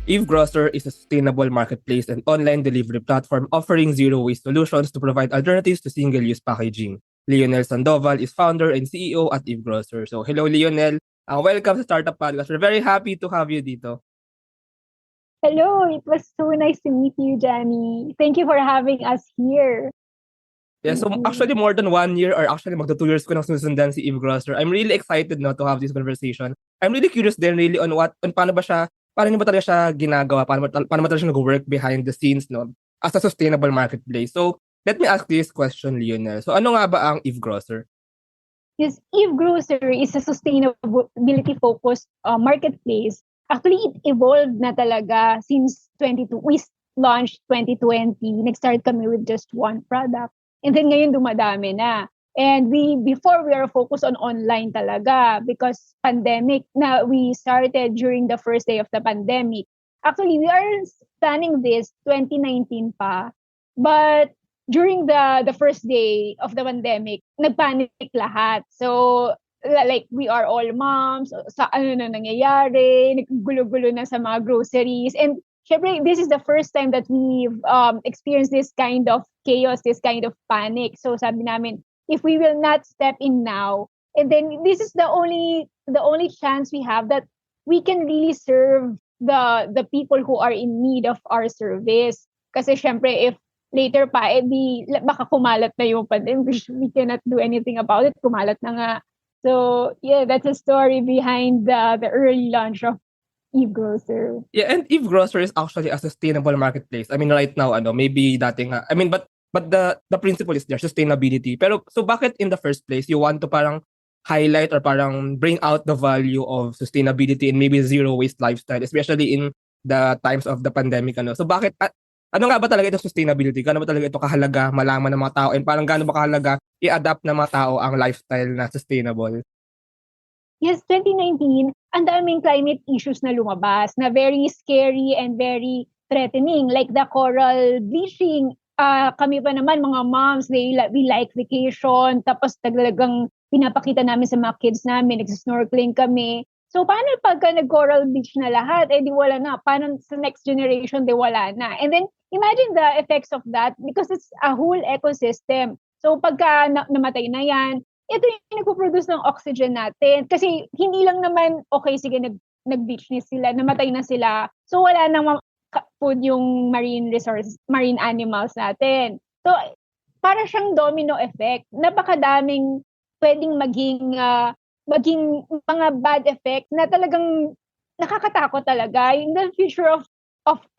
EveGrocer is a sustainable marketplace and online delivery platform offering zero-waste solutions to provide alternatives to single-use packaging. Leonelle Sandoval is founder and CEO at EveGrocer. So, hello, Leonelle. Welcome to Startup Podcast. We're very happy to have you dito. Hello, it was so nice to meet you, Jenny. Thank you for having us here. Yeah, Thank so you. actually more than 1 year or actually magto 2 years ko nang sinusundan si EveGrocer. I'm really excited no to have this conversation. I'm really curious din really on paano niyo ba talaga siya ginagawa? Paano ba talaga siya nag-work behind the scenes no as a sustainable marketplace? So, let me ask this question, Lionel. So, ano nga ba ang EveGrocer? Yes, EveGrocer is a sustainability-focused marketplace. Actually, it evolved na talaga since 22. We launched 2020. Nag-start kami with just one product. And then ngayon dumadami na. And before we are focused on online talaga because pandemic na we started during the first day of the pandemic. Actually, we are planning this 2019 pa. But during the first day of the pandemic, nagpanic lahat. So, like, we are all moms, sa ano na nangyayari, naggulo-gulo na sa mga groceries. And syempre, this is the first time that we've experienced this kind of chaos, this kind of panic. So sabi namin, if we will not step in now, and then this is the only chance we have that we can really serve the people who are in need of our service. Kasi syempre, if later pa, baka kumalat na yung pandemic, which we cannot do anything about it, kumalat na nga. So, yeah, that's a story behind the early launch of EveGrocer. Yeah, and EveGrocer is actually a sustainable marketplace. I mean, right now, maybe dati nga, but the principle is there, sustainability. Pero, so bakit in the first place, you want to parang highlight or parang bring out the value of sustainability and maybe zero waste lifestyle, especially in the times of the pandemic, So bakit, ano nga ba talaga itong sustainability? Gaano ba talaga ito kahalaga malaman ng mga tao and parang gaano ba kahalaga i-adapt ng mga tao ang lifestyle na sustainable? Yes, 2019, ang daming climate issues na lumabas na very scary and very threatening. Like the coral bleaching, kami pa naman mga moms, we like vacation, tapos talagang pinapakita namin sa mga kids namin, nagsisnorkeling kami. So paano pagka nag-coral bleach na lahat, di wala na. Paano sa next generation, di wala na. And then, imagine the effects of that because it's a whole ecosystem. So pagka namatay na yan, ito yung nagpo-produce ng oxygen natin. Kasi hindi lang naman, okay, sige, nag-beach na sila, namatay na sila. So wala nang food yung marine resources, marine animals natin. So para siyang domino effect. Napakadaming pwedeng maging mga bad effect na talagang nakakatakot talaga. In the future of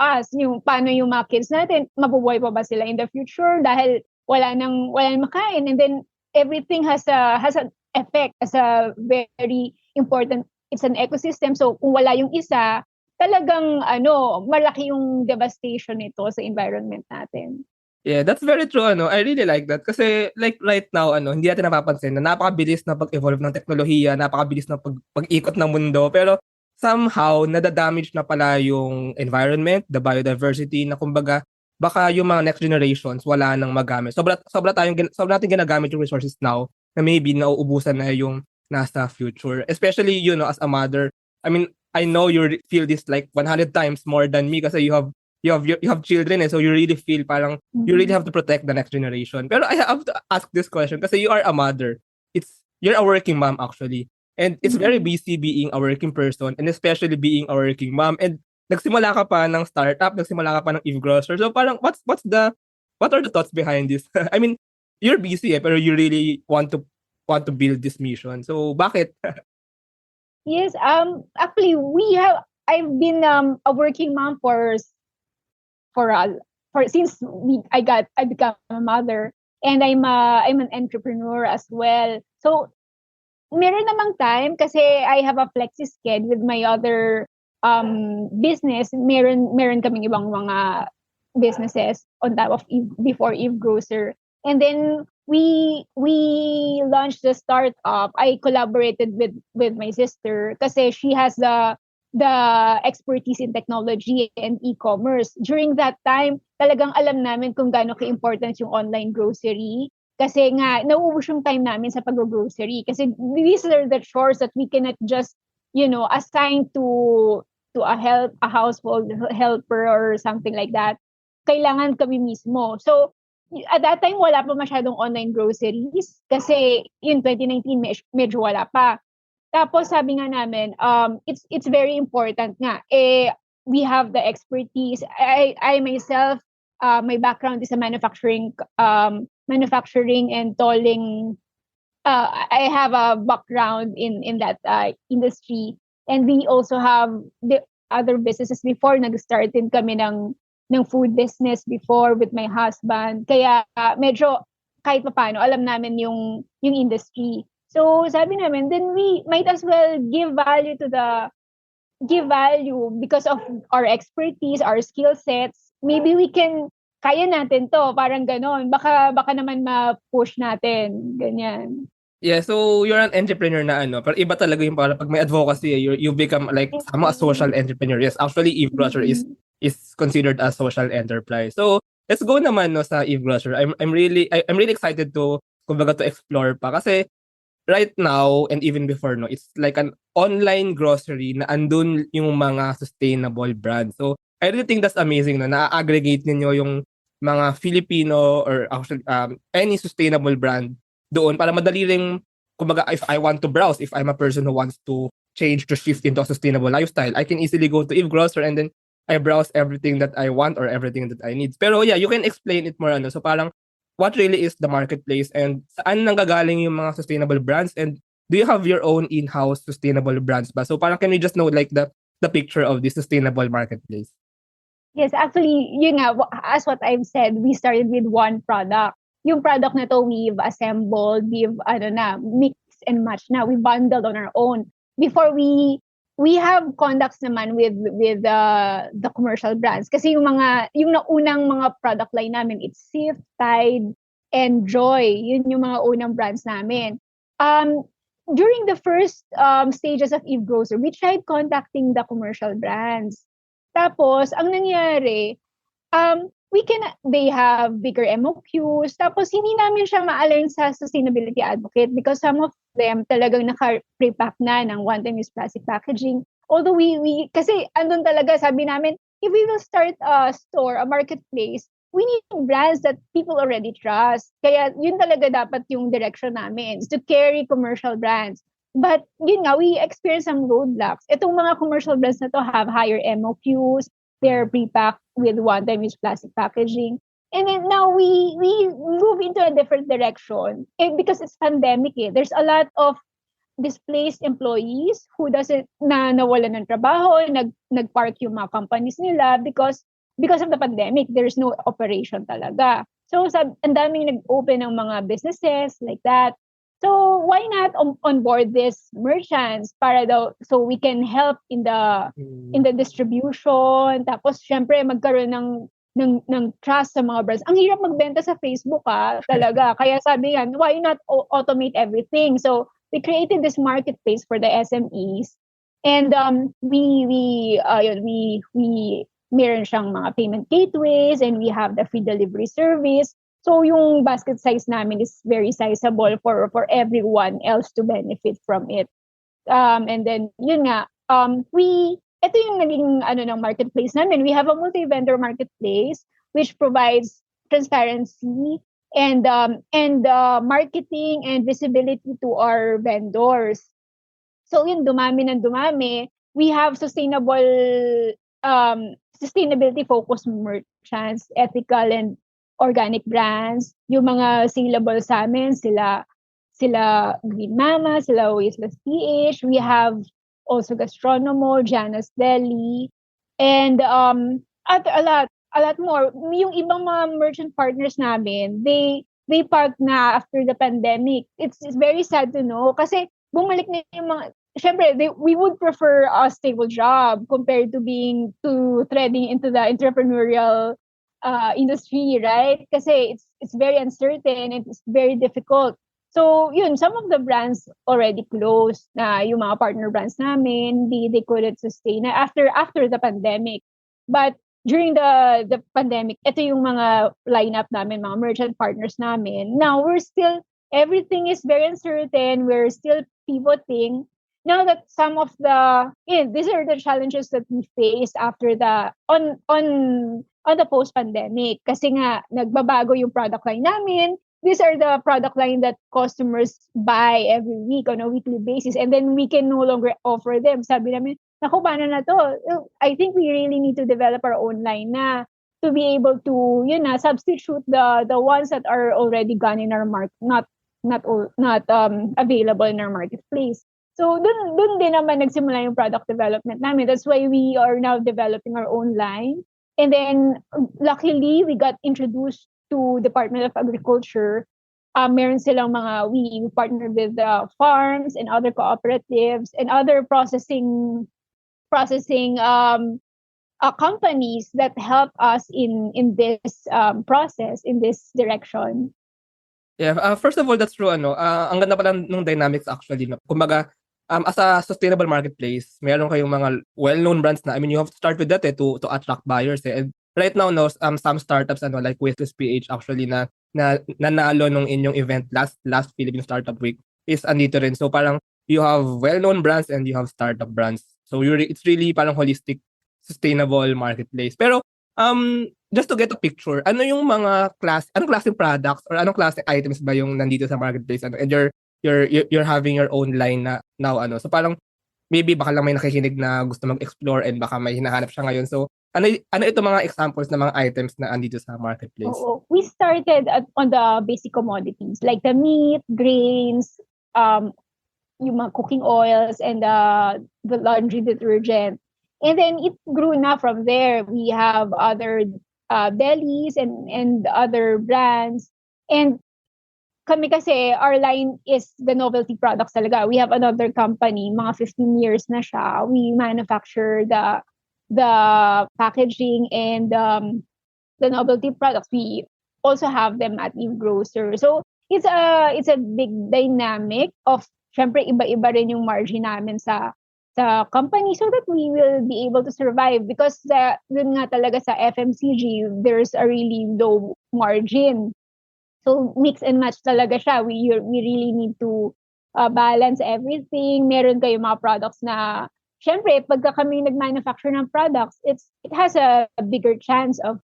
us, yung paano yung mga kids natin, mabubuhay pa ba sila in the future dahil wala nang makain, and then everything has an effect, as a very important, it's an ecosystem. So kung wala yung isa, talagang malaki yung devastation nito sa environment natin. Yeah, that's very true, I really like that kasi like right now, hindi natin napapansin na napakabilis na pag-evolve ng teknolohiya, napakabilis na pag-ikot ng mundo, pero somehow nadadamage na pala yung environment, the biodiversity, na kumbaga baka yung mga next generations wala nang magamit. Sobra natin ginagamit yung resources now na maybe nauubusan na yung nasa future. Especially, as a mother, I mean, I know you feel this like 100 times more than me kasi you have children, so you really feel parang you really have to protect the next generation. Pero I have to ask this question kasi you are a mother. You're a working mom actually. And it's very busy being a working person and especially being a working mom. And nagsimula ka pa ng startup, nagsimula ka pa ng EveGrocer. So parang what are the thoughts behind this? I mean, you're busy pero you really want to build this mission. So bakit? Yes, actually, I've been a working mom for since I become a mother, and I'm an entrepreneur as well. So meron namang time kasi I have a flexi schedule with my other business. Meron kaming ibang mga businesses on top of before EveGrocer. And then we launched the startup. I collaborated with my sister kasi she has the expertise in technology and e-commerce. During that time, talagang alam namin kung gaano ka-important yung online grocery. Kasi nga, nauubos yung time namin sa pag-grocery. Kasi these are the chores that we cannot just, assign to to a household helper or something like that, kailangan kami mismo. So at that time wala pa masyadong online groceries kasi yun 2019 medyo wala pa. Tapos sabi nga namin, it's very important nga. We have the expertise. I myself, my background is a manufacturing and tolling. I have a background in that industry, and we also have the other businesses before. Nag-start din kami ng food business before with my husband. Kaya medyo kahit paano alam namin yung industry. So sabi namin, then we might as well give value because of our expertise, our skill sets. Maybe we can kaya natin to, parang ganon. Baka naman ma-push natin, ganyan. Yeah, so you're an entrepreneur na pero iba talaga yung para pag may advocacy, you become like a social entrepreneur. Yes, actually EveGrocer is considered a social enterprise. So let's go naman no sa EveGrocer. I'm really excited to kumbaga to explore pa kasi right now and even before no, it's like an online grocery na andun yung mga sustainable brands. So I really think that's amazing no, na-aggregate ninyo yung mga Filipino or actually any sustainable brand doon para madali ring kumbaga if I want to browse, if I'm a person who wants to change to shift into a sustainable lifestyle, I can easily go to EveGrocer and then I browse everything that I want or everything that I need. Pero yeah, you can explain it more so parang what really is the marketplace and saan nanggagaling yung mga sustainable brands and do you have your own in-house sustainable brands ba? So parang can we just know like the picture of the sustainable marketplace? Yes, actually, yun nga, as what I've said, we started with one product. Yung product na to, we've assembled, mix and match na. We bundled on our own. Before we have contacts naman with the commercial brands. Kasi yung unang mga product line namin, it's Sif, Tide, and Joy. Yun yung mga unang brands namin. During the first stages of EveGrocer, we tried contacting the commercial brands. Tapos, ang nangyari, they have bigger MOQs. Tapos, hindi namin siya ma-align sa sustainability advocate because some of them talagang naka-prepack na ng one-time use plastic packaging. Although kasi andun talaga, sabi namin, if we will start a store, a marketplace, we need brands that people already trust. Kaya yun talaga dapat yung direction namin, is to carry commercial brands. But yun nga, we experience some roadblocks. Itong mga commercial brands na to have higher MOQs, they're pre-packed with one-time use plastic packaging. And then now we move into a different direction because it's pandemic. There's a lot of displaced employees who nawalan ng trabaho, nagpark yung mga companies nila because of the pandemic. There's no operation talaga. So ang daming nag-open ng mga businesses like that. So why not onboard these merchants so we can help in the distribution. Tapos syempre magkaroon ng trust sa mga brands. Ang hirap magbenta sa Facebook talaga. Kaya sabi yan, why not automate everything? So we created this marketplace for the SMEs. And we meron siyang mga payment gateways and we have the free delivery service. So yung basket size namin is very sizable for everyone else to benefit from it. And then yun nga, ito yung naging ng marketplace namin. We have a multi-vendor marketplace which provides transparency and marketing and visibility to our vendors. So yun, dumami ng dumami. We have sustainability focused merchants, ethical and organic brands. Yung mga saleable sa amin, sila Green Mama, sila Wasteless PH. We have also Gastronomo, Jana's Deli, and a lot more. Yung ibang mga merchant partners namin, they parked na after the pandemic. It's very sad to know kasi bumalik na yung mga, syempre, we would prefer a stable job compared to threading into the entrepreneurial industry, right? Kasi it's very uncertain and it's very difficult. So, yun, some of the brands already closed na yung mga partner brands namin, they couldn't sustain na after the pandemic. But during the pandemic, ito yung mga lineup namin, mga merchant partners namin. Now, everything is very uncertain. We're still pivoting. now that some of these are the challenges that we face after the on the post pandemic, kasi nga nagbabago yung product line namin. These are the product line that customers buy every week on a weekly basis, and then we can no longer offer them. Sabi namin, naku, paano na to? I think we really need to develop our own line na to be able to, substitute the ones that are already gone in our market, not available in our marketplace. So dun din naman nagsimula yung product development namin. That's why we are now developing our own line. And then luckily we got introduced to Department of Agriculture. Meron silang we partner with farms and other cooperatives and other processing companies that help us in this process, in this direction. Yeah, first of all, that's true, ang ganda pala nung dynamics actually, no? Kumbaga, as a sustainable marketplace, meron kayong mga well-known brands na, I mean, you have to start with that to attract buyers. And right now, no, some startups, like Wasteless PH actually na nanalo nung inyong event last Philippine Startup Week is andito rin. So parang you have well-known brands and you have startup brands. So it's really parang holistic, sustainable marketplace. Pero just to get a picture, anong klaseng products or anong klaseng items ba yung nandito sa marketplace, and you're having your own line na now, so parang maybe baka lang may nakikinig na gusto mag-explore and baka may hinahanap siya ngayon. So ano ito mga examples ng mga items na andito sa marketplace? We started on the basic commodities like the meat, grains, yung mga cooking oils, and the laundry detergent. And then it grew na from there. We have other delis and other brands. And kami kasi, our line is the novelty products talaga. We have another company, mga 15 years na siya. We manufacture the packaging and the novelty products. We also have them at EveGrocer. So it's a big dynamic of, syempre iba-iba rin yung margin namin sa company so that we will be able to survive, because dun nga talaga sa FMCG there's a really low margin. So mix and match talaga siya. We really need to balance everything. Meron kayo mga products na syempre pagka kami nag-manufacture ng products, it has a bigger chance of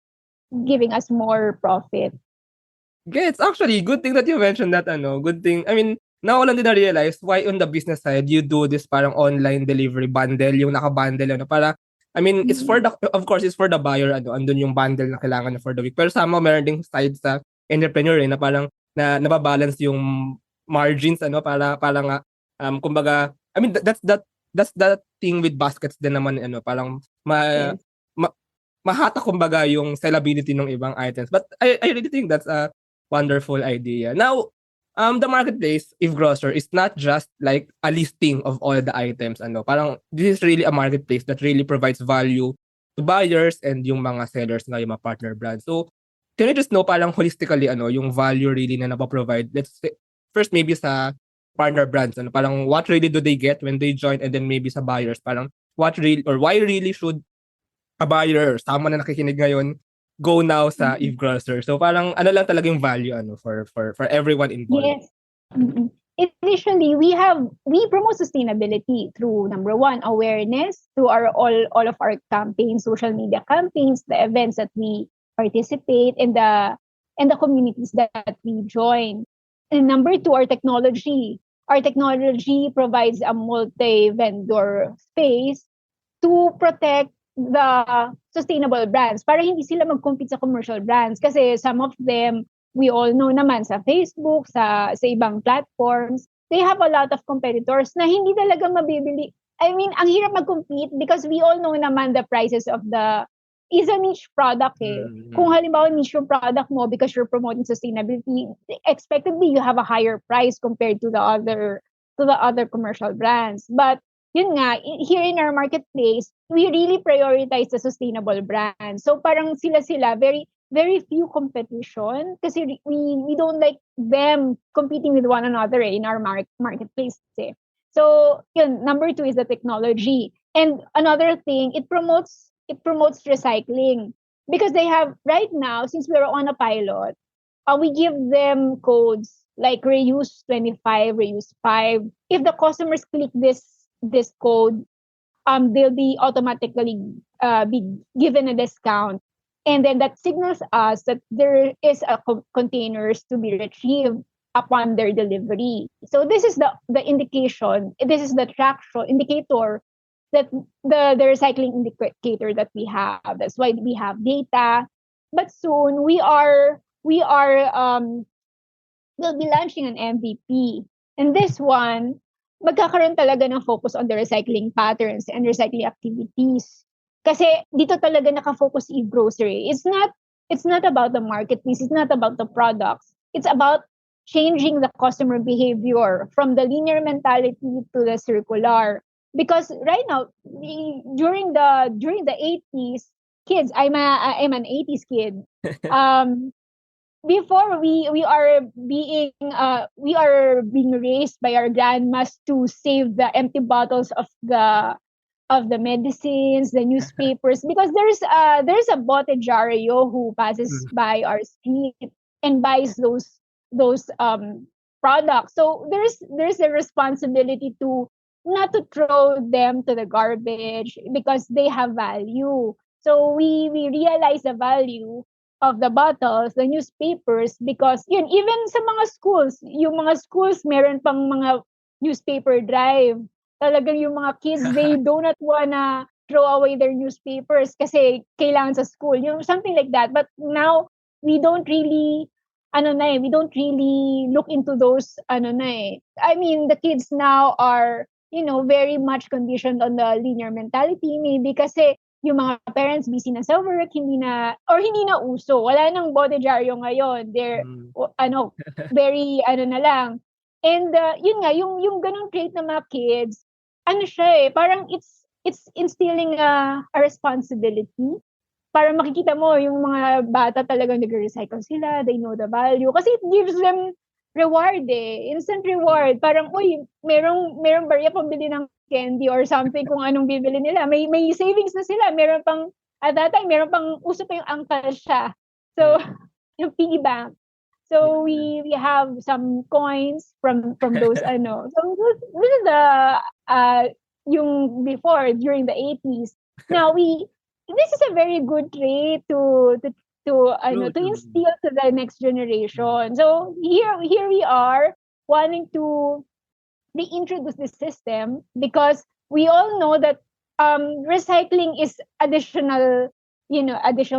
giving us more profit. Okay, it's actually good thing that you mentioned that, good thing. I mean, now ko lang din na-realize why on the business side you do this parang online delivery bundle, yung naka-bundle, para, I mean, it's for of course, it's for the buyer, andun yung bundle na kailangan niya for the week. Pero somehow meron ding side sa entrepreneur, na parang nababalance yung margins, para nga, kumbaga, I mean, that's that thing with baskets din naman, parang Yes. mahata kumbaga yung sellability ng ibang items. But I really think that's a wonderful idea. Now, the marketplace, EveGrocer, is not just like a listing of all the items. Parang this is really a marketplace that really provides value to buyers and yung mga sellers nga, yung mga partner brands. So, can you just know parang holistically, yung value really na napaprovide? Let's say, first maybe sa partner brands, parang what really do they get when they join, and then maybe sa buyers, parang what really or why really should a buyer, someone na nakikinig ngayon, go now sa EveGrocer. So parang lang talaga yung value for everyone involved. Yes. Mm-hmm. Initially, we promote sustainability through, number one, awareness through all of our campaigns, social media campaigns, the events that we participate, and the communities that we join. And number two, our technology. Our technology provides a multi-vendor space to protect the sustainable brands para hindi sila mag-compete sa commercial brands, kasi some of them, we all know naman sa Facebook, sa ibang platforms, they have a lot of competitors na hindi talaga mabibili. I mean, ang hirap mag-compete because we all know naman the prices of is a niche product eh. Mm-hmm. Kung halimbawa niche yung product mo because you're promoting sustainability, expectedly you have a higher price compared to the other commercial brands. But yun nga, here in our marketplace, we really prioritize the sustainable brands. So parang sila very very few competition kasi we don't like them competing with one another in our marketplace eh. So yun, number two is the technology. And another thing, it promotes recycling, because they have right now, since we're on a pilot, we give them codes like reuse 25, reuse 5. If the customers click this this code, they'll be automatically be given a discount. And then that signals us that there is a containers to be retrieved upon their delivery. So this is the indication, this is the traction indicator, that the recycling indicator that we have. That's why we have data. But soon we'll be launching an MVP. And this one, magkakaroon talaga ng focus on the recycling patterns and recycling activities. Kasi dito talaga nakafocus EveGrocer. It's not about the marketplace, it's not about the products. It's about changing the customer behavior from the linear mentality to the circular. Because right now, during the 80s, kids, I'm an 80s kid. Before we are being raised by our grandmas to save the empty bottles of the medicines, the newspapers, because there's a botejario who passes by our street and buys those products. So there's a responsibility to not to throw them to the garbage because they have value. So we realize the value of the bottles, the newspapers, because yun, even sa mga schools, yung mga schools meron pang mga newspaper drive. Talagang yung mga kids, they do not wanna throw away their newspapers kasi kailangan sa school. Yung something like that. But now, we don't really look into those, I mean, the kids now are, very much conditioned on the linear mentality. Maybe kasi yung mga parents busy na sa work, hindi na uso. Wala nang botejaryo ngayon. They're, very, na lang. And, yun nga, yung ganong trait ng mga kids, siya parang it's instilling a responsibility. Para makikita mo, yung mga bata talagang nag-recycle sila, they know the value. Kasi it gives them reward instant reward. Parang, uy, merong barya pambili ng candy or something kung anong bibili nila. May savings na sila. Meron pang, at that time, meron pang, uso pa yung angkal siya. So, yung piggy bank. So, we have some coins from those, So, this is yung before, during the 80s. Now, this is a very good trait to instill to the next generation. So, here we are wanting to reintroduce this system because we all know that recycling is additional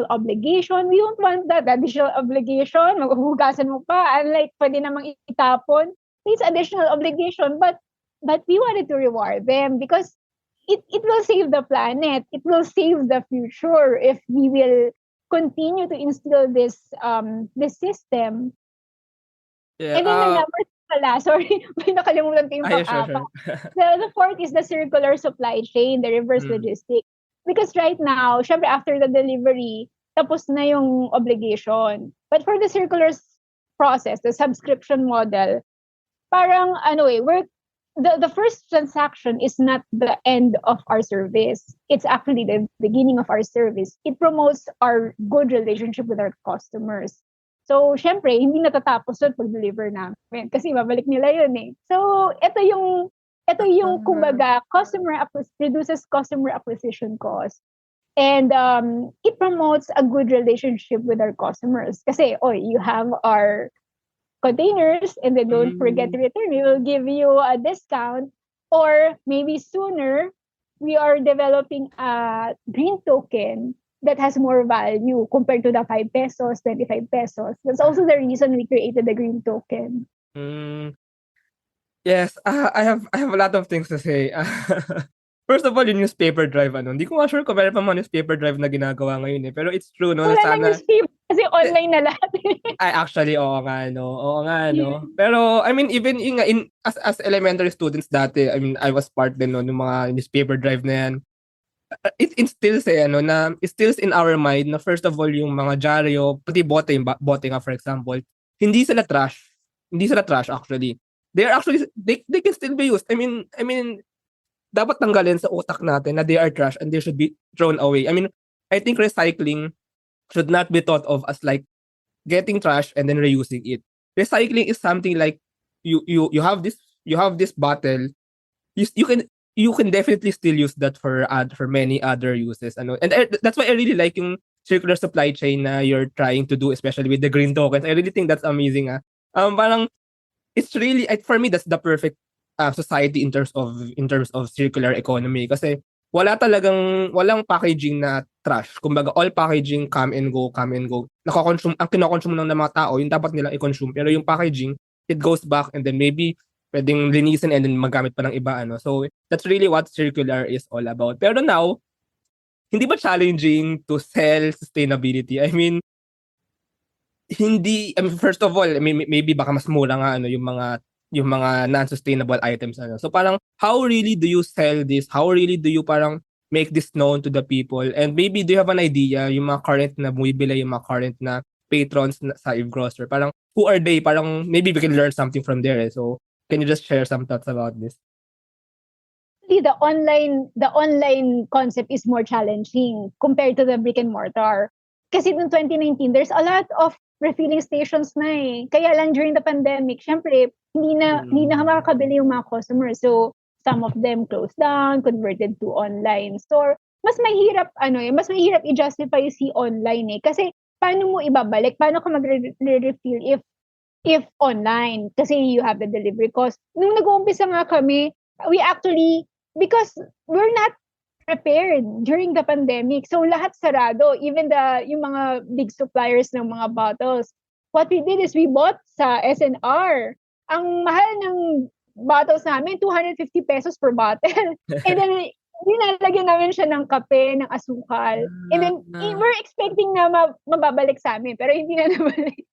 obligation. We don't want that additional obligation. Maghuhugasan mo pa. Unlike, pwede namang itapon. It's additional obligation. But we wanted to reward them because it will save the planet. It will save the future if we will continue to instill this system. Yeah, And then the number pala, sorry, may nakalimutan ko yung pang-apat. sure. The fourth is the circular supply chain, the reverse logistics. Because right now, syempre after the delivery, tapos na yung obligation. But for the circular process, the subscription model, parang the first transaction is not the end of our service. It's actually the beginning of our service. It promotes our good relationship with our customers. So, syempre, hindi natatapos yun pag-deliver namin. Kasi babalik nila yun eh. So, ito yung kumbaga, reduces customer acquisition cost. And it promotes a good relationship with our customers. Kasi, you have our containers and then don't forget to return. We will give you a discount. Or maybe sooner, we are developing a green token that has more value compared to the 5 pesos, 25 pesos. That's also the reason we created the green token. Yes, I have a lot of things to say. First of all, yung newspaper drive, hindi ko nga sure kung meron pa mga newspaper drive na ginagawa ngayon eh. Pero it's true, no? Wala na newspaper kasi online na lahat. Actually, oo nga, no? Oo nga, no? Pero, I mean, even as elementary students dati, I mean, I was part din, no, ng mga newspaper drive na yan. It instills instills in our mind na first of all yung mga dyaryo, pati bote nga for example, hindi sila trash actually. They are actually they can still be used. I mean dapat tanggalin sa utak natin na they are trash and they should be thrown away. I mean, I think recycling should not be thought of as like getting trash and then reusing it. Recycling is something like you have this bottle, you can you can definitely still use that for many other uses. Ano. And that's why I really like yung circular supply chain na you're trying to do, especially with the green tokens. I really think that's amazing. Parang it's really for me that's the perfect society in terms of circular economy kasi walang packaging na trash. Kumbaga all packaging come and go, come and go. Ang kino-consume lang ng mga tao, yung dapat nilang i-consume. Pero yung packaging, it goes back and then maybe pwedeng linisin and then magamit pa ng iba ano. So that's really what circular is all about. Pero now, hindi ba challenging to sell sustainability? I mean, first of all, maybe baka mas mura nga ano yung mga non-sustainable items ano. So parang how really do you sell this? How really do you parang make this known to the people? And maybe do you have an idea yung mga current na bumibili, yung mga current na patrons sa EveGrocer? Parang who are they? Parang maybe we can learn something from there. So can you just share some thoughts about this? The online concept is more challenging compared to the brick and mortar. Kasi in 2019, there's a lot of refilling stations na eh. Kaya lang during the pandemic, syempre, hindi na makakabili yung mga customers. So, some of them closed down, converted to online store. Mas mahirap i-justify si online eh. Kasi paano mo ibabalik? Paano ka magre-refill if online? Kasi you have the delivery cost. Nung nag-uumpisa nga kami, we actually, because we're not prepared during the pandemic. So lahat sarado, even yung mga big suppliers ng mga bottles. What we did is we bought sa SNR. Ang mahal ng bottles namin, 250 pesos per bottle. And then nilalagyan namin siya ng kape, ng asukal. And then we're expecting na mababalik sa amin, pero hindi na nabalik.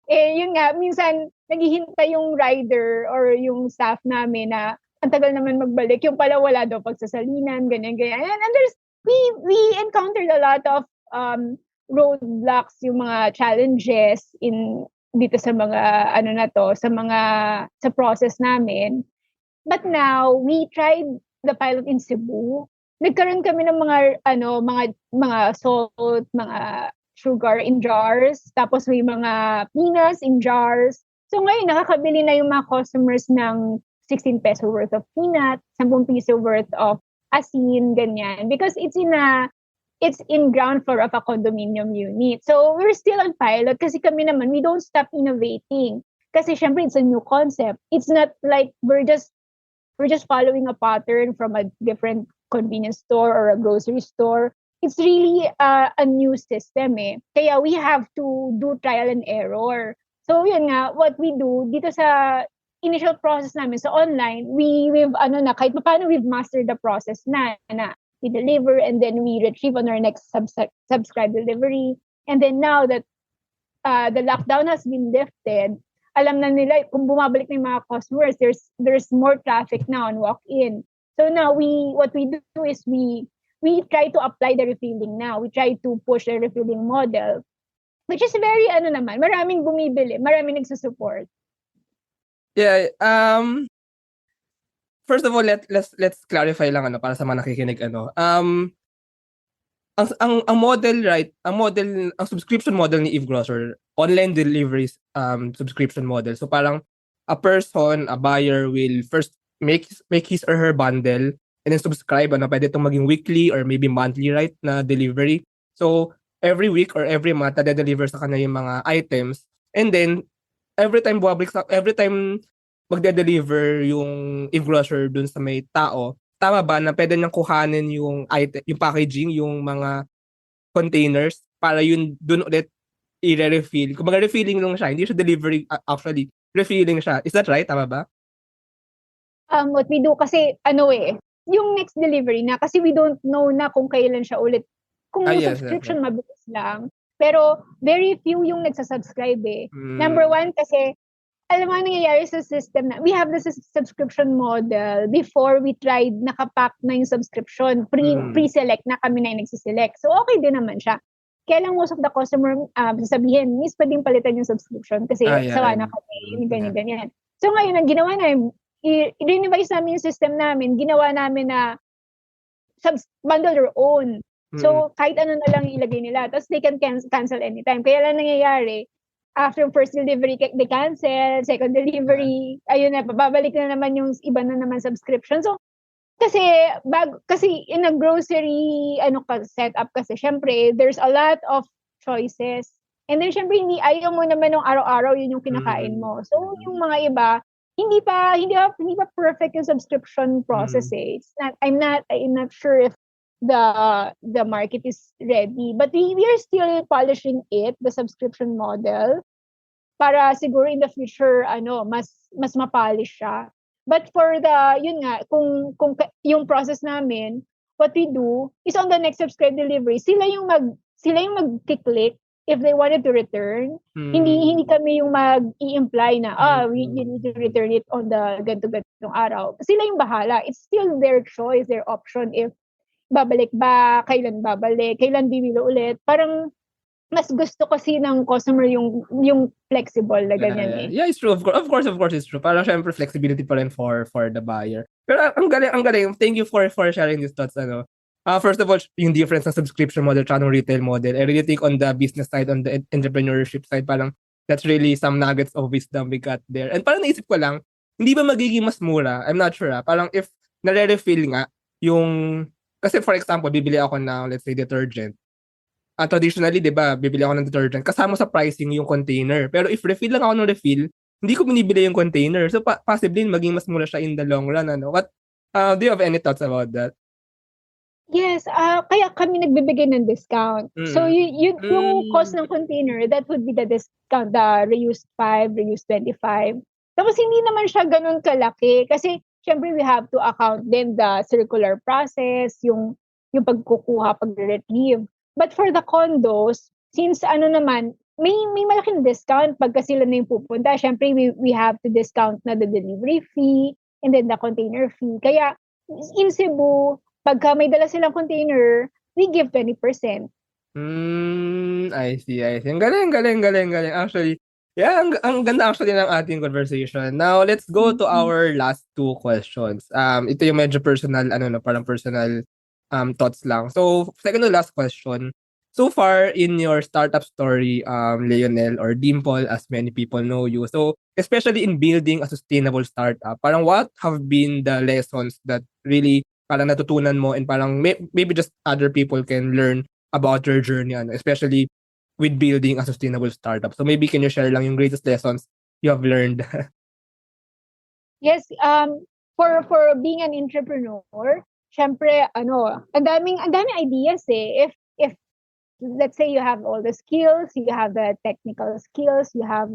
Yun nga, minsan naghihintay yung rider or yung staff namin na ang tagal naman magbalik. Yung pala wala daw pagsasalinan, ganyan. And we encountered a lot of roadblocks, yung mga challenges dito sa mga sa process namin. But now we tried the pilot in Cebu. Nagkaroon kami ng mga salt, mga sugar in jars, tapos may mga peanuts in jars. So ngayon nakakabili na yung mga customers ng 16 peso worth of peanut, 10 piso worth of asin, ganyan. Because it's in ground floor of a condominium unit. So we're still on pilot kasi kami naman, we don't stop innovating. Kasi syempre it's a new concept. It's not like we're just following a pattern from a different convenience store or a grocery store. It's really a new system eh. Kaya we have to do trial and error. So yun nga, what we do dito sa initial process namin sa online, kahit paano we've mastered the process na we deliver and then we retrieve on our next subscribe delivery. And then now that the lockdown has been lifted, alam na nila kung bumabalik na yung mga customers, there's more traffic now on walk-in. So now what we do is we try to apply the refilling now. We try to push the refilling model, which is very maraming bumibili, maraming nagsusupport. Yeah, first of all, let's clarify lang para sa mga nakikinig ang model, right? Ang subscription model ni EveGrocer, online deliveries subscription model. So parang a buyer will first make his or her bundle and then subscribe pwede itong maging weekly or maybe monthly, right, na delivery. So every week or every month na-deliver sa kanya yung mga items, and then every time magde-deliver yung EveGrocer dun sa may tao, tama ba na pwede niyang kuhanin yung item, yung packaging, yung mga containers para yun dun ulit i-refill. Kung refilling lang siya, hindi siya delivery actually, refilling siya. Is that right? Tama ba? What we do kasi yung next delivery na, kasi we don't know na kung kailan siya ulit. Kung Yes, subscription mabilis lang. Pero very few yung nagsasubscribe eh. Number one, kasi alam mo nangyayari sa system na we have the subscription model. Before we tried, nakapack na yung subscription. Pre-select na, kami na yung nagsiselect. So okay din naman siya. Kaya lang most of the customer sasabihin, miss, pwedeng palitan yung subscription kasi sawa na kami, ganyan. So ngayon, ang ginawa namin, i-revise namin yung system namin, ginawa namin na bundle your own. So, kahit ano na lang ilagay nila. Tapos, they can cancel anytime. Kaya lang nangyayari, after first delivery, they cancel. Second delivery, ayun na, babalik na naman yung iba na naman subscription. So, Kasi kasi in a grocery setup kasi syempre there's a lot of choices. And then syempre ayaw mo naman ng araw-araw yun yung kinakain mo. So yung mga iba hindi pa perfect yung subscription process eh. It's not I'm not sure if the market is ready. But we are still polishing the subscription model para siguro in the future mas ma-polish siya. But for yun nga, kung yung process namin, what we do is on the next subscribe delivery, sila yung mag-click if they wanted to return. Hindi kami yung mag-i-imply na you need to return it on the ganto-gantong araw. Sila yung bahala. It's still their choice, their option if babalik ba, kailan babalik, kailan bibili ulit. Parang mas gusto kasi ng customer yung flexible na ganyan eh. Yeah, it's true. Of course, it's true. Parang syempre flexibility pa rin for the buyer. Pero ang galing. Thank you for sharing these thoughts. First of all, yung difference ng subscription model at ng retail model. I really think on the business side, on the entrepreneurship side, parang that's really some nuggets of wisdom we got there. And parang naisip ko lang, hindi ba magiging mas mura? I'm not sure. Parang if nare-refill nga, kasi for example, bibili ako ng, let's say, detergent. Traditionally, di ba, bibili ako ng detergent, kasama sa pricing yung container. Pero if refill lang ako ng refill, hindi ko binibili yung container. So, possibly, maging mas mura siya in the long run. What, do you have any thoughts about that? Yes, kaya kami nagbibigay ng discount. So, yung cost ng container, that would be the discount, the reused 5, reused 25. Tapos, hindi naman siya ganun kalaki. Kasi, syempre, we have to account din the circular process, yung pagkukuha, pag-retrieve. But for the condos, since naman, may malaking discount pagka sila na yung pupunta. Syempre, we have to discount na the delivery fee and then the container fee. Kaya, in Cebu, pagka may dala silang container, we give 20%. I see. Ang galing. Actually, yeah, ang ganda actually ng ating conversation. Now, let's go to our last two questions. Ito yung medyo personal, parang personal thoughts lang. So, second to last question. So far in your startup story, Leonelle or Dimple, as many people know you. So, especially in building a sustainable startup, parang what have been the lessons that really parang natutunan mo and parang maybe just other people can learn about your journey, especially with building a sustainable startup. So maybe can you share lang yung greatest lessons you have learned? Yes, for being an entrepreneur, syempre ang daming ideas eh. If let's say you have all the skills, you have the technical skills, you have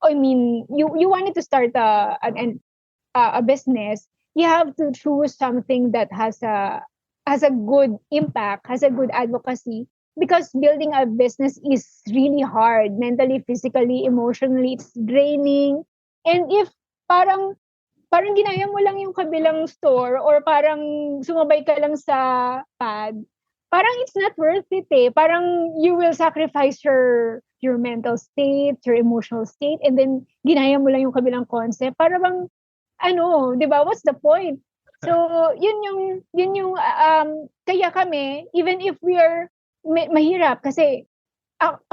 you wanted to start a business, you have to choose something that has a good impact, has a good advocacy, because building a business is really hard, mentally, physically, emotionally, it's draining. And if parang ginaya mo lang yung kabilang store or parang sumabay ka lang sa pad, parang it's not worth it eh. Parang you will sacrifice your mental state, your emotional state, and then ginaya mo lang yung kabilang concept. Para bang, 'di ba? What's the point? So, yun yung kaya kami, even if we are mahirap kasi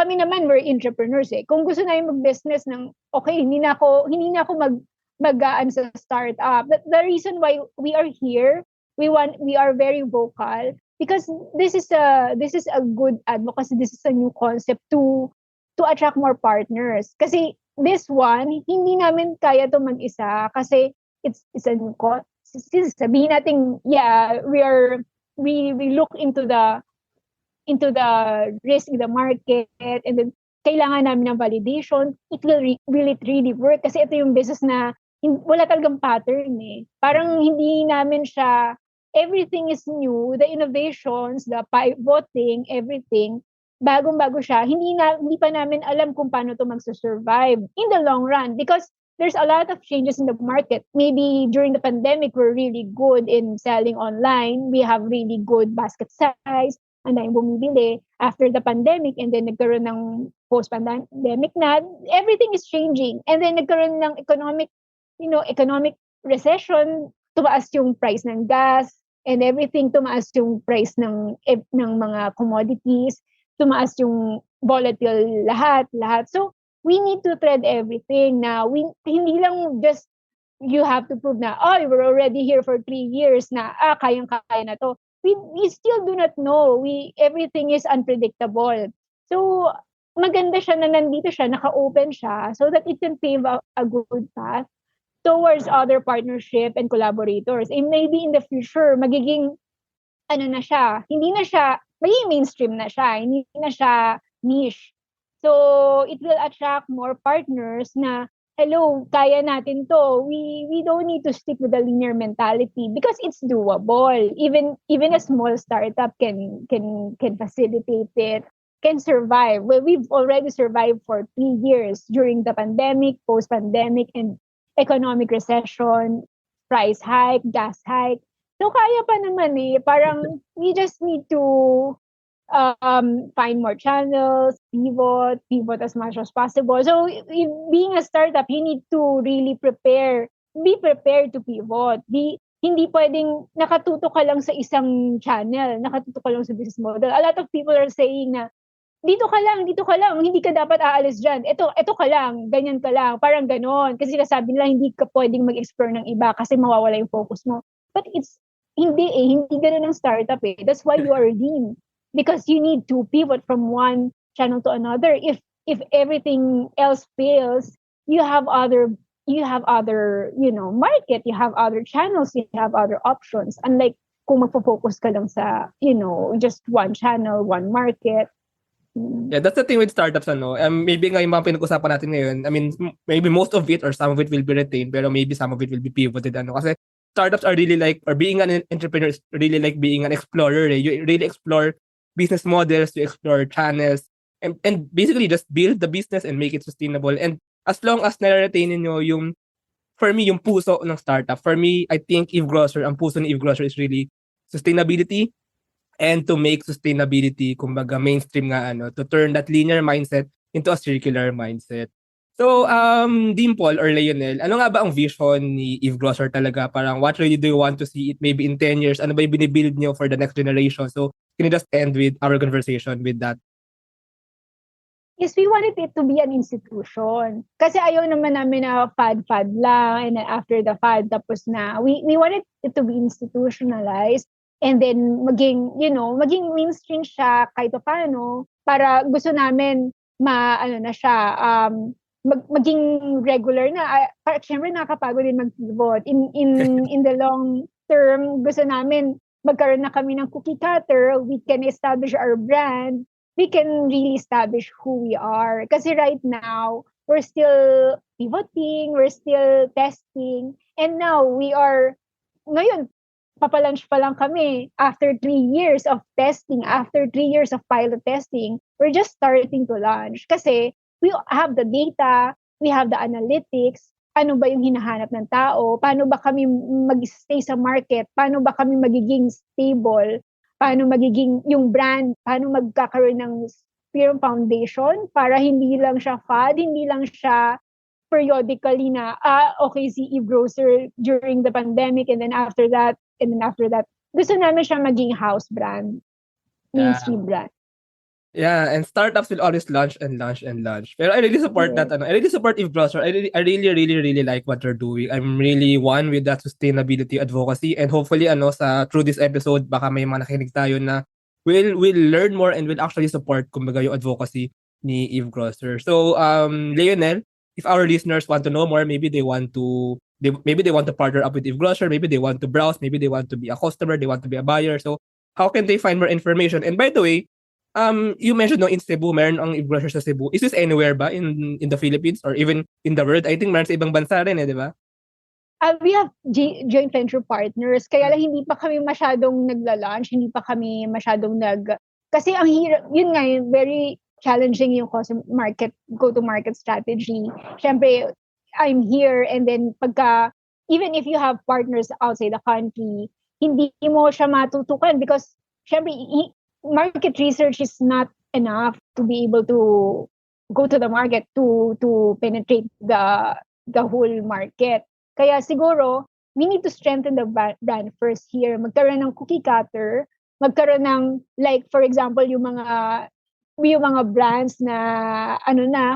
kami naman we're entrepreneurs eh. Kung gusto namin mag-business ng okay, hindi na ako magaan sa startup. The reason why we are here, we are very vocal because this is a good advocacy. This is a new concept to attract more partners. Kasi this one, hindi namin kaya to mag-isa kasi it's a new concept. Sabihin natin, yeah, we look into the risk in the market and then kailangan namin ng validation. Will it really work? Kasi ito yung business na wala talagang pattern eh. Parang hindi namin siya, everything is new, the innovations, the pivoting, everything, bagong-bago siya. Hindi pa namin alam kung paano to magsusurvive in the long run because there's a lot of changes in the market. Maybe during the pandemic, we're really good in selling online. We have really good basket size. Ang daming bumibili after the pandemic and then nagkaroon ng post-pandemic na, everything is changing. And then nagkaroon ng economic recession, tumaas yung price ng gas and everything, tumaas yung price ng mga commodities, tumaas yung volatile lahat. So, we need to thread everything na hindi lang just you have to prove na, oh, we're already here for 3 years na, kayang-kaya na to. We still do not know. Everything is unpredictable. So, maganda siya na nandito siya, naka-open siya, so that it can pave a good path towards other partnership and collaborators. And maybe in the future, magiging, na siya, hindi na siya, magiging mainstream na siya, hindi na siya niche. So, it will attract more partners na, hello, kaya natin to. We don't need to stick with the linear mentality because it's doable. Even a small startup can facilitate it, can survive. Well, we've already survived for 3 years during the pandemic, post-pandemic, and economic recession, price hike, gas hike. So, kaya pa naman eh. Parang, we just need to find more channels, pivot as much as possible. So, being a startup, you need to really be prepared to pivot. Hindi pwedeng nakatuto ka lang sa isang channel, nakatuto ka lang sa business model. A lot of people are saying na, dito ka lang, hindi ka dapat aalis dyan. Ito ka lang, ganyan ka lang, parang ganon. Kasi sabi nila, hindi ka pwedeng mag-explore ng iba kasi mawawala yung focus mo. But hindi ganon ang startup eh. That's why you are lean. Because you need to pivot from one channel to another. If everything else fails, you have other, market, you have other channels, you have other options. Unlike kung magpo-focus ka lang sa, just one channel, one market. Yeah, that's the thing with startups, maybe nga yung mga pinag-usapan natin ngayon, I mean, maybe most of it or some of it will be retained, pero maybe some of it will be pivoted, kasi startups are really like, or being an entrepreneur is really like being an explorer, eh. You really explore business models, you explore channels, and basically just build the business and make it sustainable. And as long as nare-retain nyo yung, for me, yung puso ng startup, for me, I think ang puso ni EveGrocer is really sustainability, and to make sustainability, kumbaga mainstream nga, to turn that linear mindset into a circular mindset. So, Dimple or Leonelle, ano nga ba ang vision ni EveGrocer talaga? Parang what really do you want to see it maybe in 10 years? Ano ba yung binibuild nyo for the next generation? So, can you just end with our conversation with that? Yes, we wanted it to be an institution. Kasi ayaw naman namin na fad-fad lang, and then after the fad, tapos na. We wanted it to be institutionalized, and then maging mainstream siya kahit paano, para gusto namin na siya, maging regular na. Syempre nakakapagod din mag-pivot. In the long term, gusto namin magkaroon na kami ng cookie cutter, we can establish our brand, we can really establish who we are. Kasi right now, we're still pivoting, we're still testing, and now ngayon, papalunch pa lang kami after 3 years of testing, after 3 years of pilot testing, we're just starting to launch. Kasi we have the data, we have the analytics, ano ba yung hinahanap ng tao, paano ba kami mag-stay sa market, paano ba kami magiging stable, paano magiging yung brand, paano magkakaroon ng firm foundation para hindi lang siya fad, hindi lang siya periodically na, okay, si EveGrocer during the pandemic, and then after that, gusto namin siya maging house brand, mainstream brand. Yeah, and startups will always launch and launch and launch. Pero I really support that. I really support EveGrocer. I really, really, really like what you're doing. I'm really one with that sustainability advocacy. And hopefully, through this episode, baka may mga nakinig tayo na will learn more and will actually support, kumbaga, yung advocacy ni EveGrocer. So, Leonelle, if our listeners want to know more, maybe they want to partner up with EveGrocer, maybe they want to browse, maybe they want to be a customer, they want to be a buyer. So, how can they find more information? And by the way, you mentioned in Cebu, meron ang EveGrocer sa Cebu. Is this anywhere ba in the Philippines or even in the world? I think meron sa ibang bansa rin di ba? We have joint venture partners, kaya lang hindi pa kami masyadong nagla-launch, hindi pa kami masyadong kasi ang hirap, yun nga, very challenging yung go-to-market strategy. Siyempre, I'm here, and then even if you have partners outside the country, hindi mo siya matutukan because siyempre, market research is not enough to be able to go to the market to penetrate the whole market. Kaya siguro, we need to strengthen the brand first here. Magkaroon ng cookie cutter, magkaroon ng, like, for example, yung mga brands na,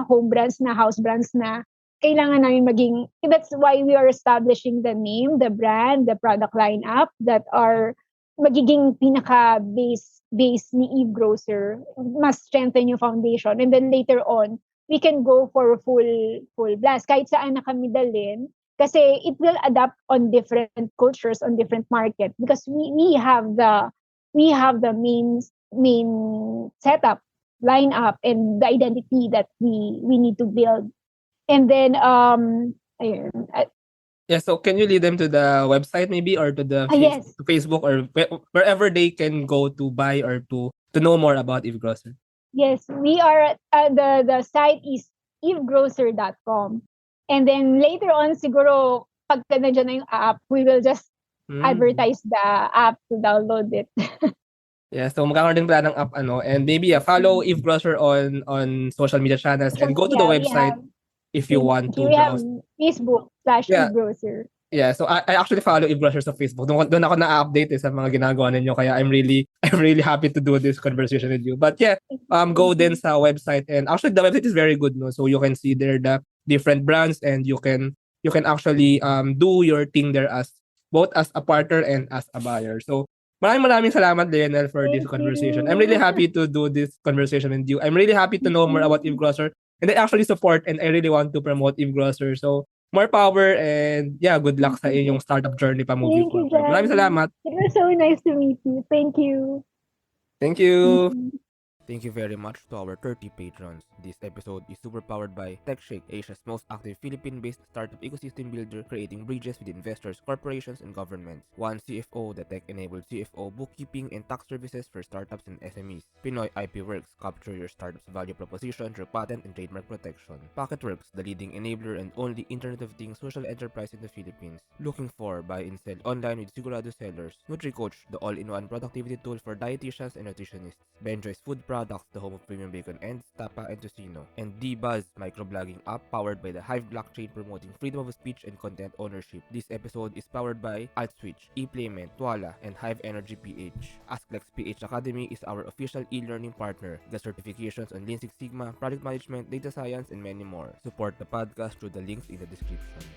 home brands na, house brands na, kailangan namin that's why we are establishing the name, the brand, the product lineup that are magiging pinaka-base ni EveGrocer. Mas strengthen yung foundation. And then later on, we can go for full blast. Kahit saan na kami dalhin, kasi it will adapt on different cultures, on different market. Because we have the main setup, lineup, and the identity that we need to build. And then, ayun. Yeah, so can you lead them to the website maybe, or to the Yes. to Facebook, or wherever they can go to buy or to know more about EveGrocer? Yes, we are the site is evegrocer.com. And then later on siguro pagka nandiyan na yung app, we will just advertise the app to download it. Yeah, so magkakaroon din pala ng app and maybe follow EveGrocer on social media channels and go to the website if you want to we have browse. Facebook/EveGrocer. Yeah, so I actually follow EveGrocer sa Facebook. Doon ako na-update sa mga ginagawa ninyo, kaya I'm really happy to do this conversation with you. But yeah, go din sa website, and actually the website is very good, no? So you can see there the different brands, and you can actually do your thing there as both as a partner and as a buyer. So maraming salamat, Leonelle, for this conversation. I'm really happy to do this conversation with you. I'm really happy to know more about EveGrocer, and I actually support and I really want to promote EveGrocer. So more power, and yeah, good luck sa inyong startup journey pa moving forward. Maraming salamat. It was so nice to meet you. Thank you. Thank you. Thank you very much to our 30 patrons. This episode is super powered by TechShake, Asia's most active Philippine-based startup ecosystem builder, creating bridges with investors, corporations, and governments. One CFO, the tech-enabled CFO, bookkeeping, and tax services for startups and SMEs. Pinoy IP Works, capture your startup's value proposition through patent and trademark protection. Pocketworks, the leading enabler and only Internet of Things social enterprise in the Philippines. Looking for buy and sell online with Sigurado sellers. NutriCoach, the all-in-one productivity tool for dietitians and nutritionists. Benjoy's Food Products, the home of premium bacon ends, tapa, and tocino. And D-Buzz, microblogging app powered by the Hive blockchain promoting freedom of speech and content ownership. This episode is powered by AltSwitch, ePlayment, Tuala, and Hive Energy PH. AskLex PH Academy is our official e-learning partner. Get certifications on Lean Six Sigma, project management, data science, and many more. Support the podcast through the links in the description.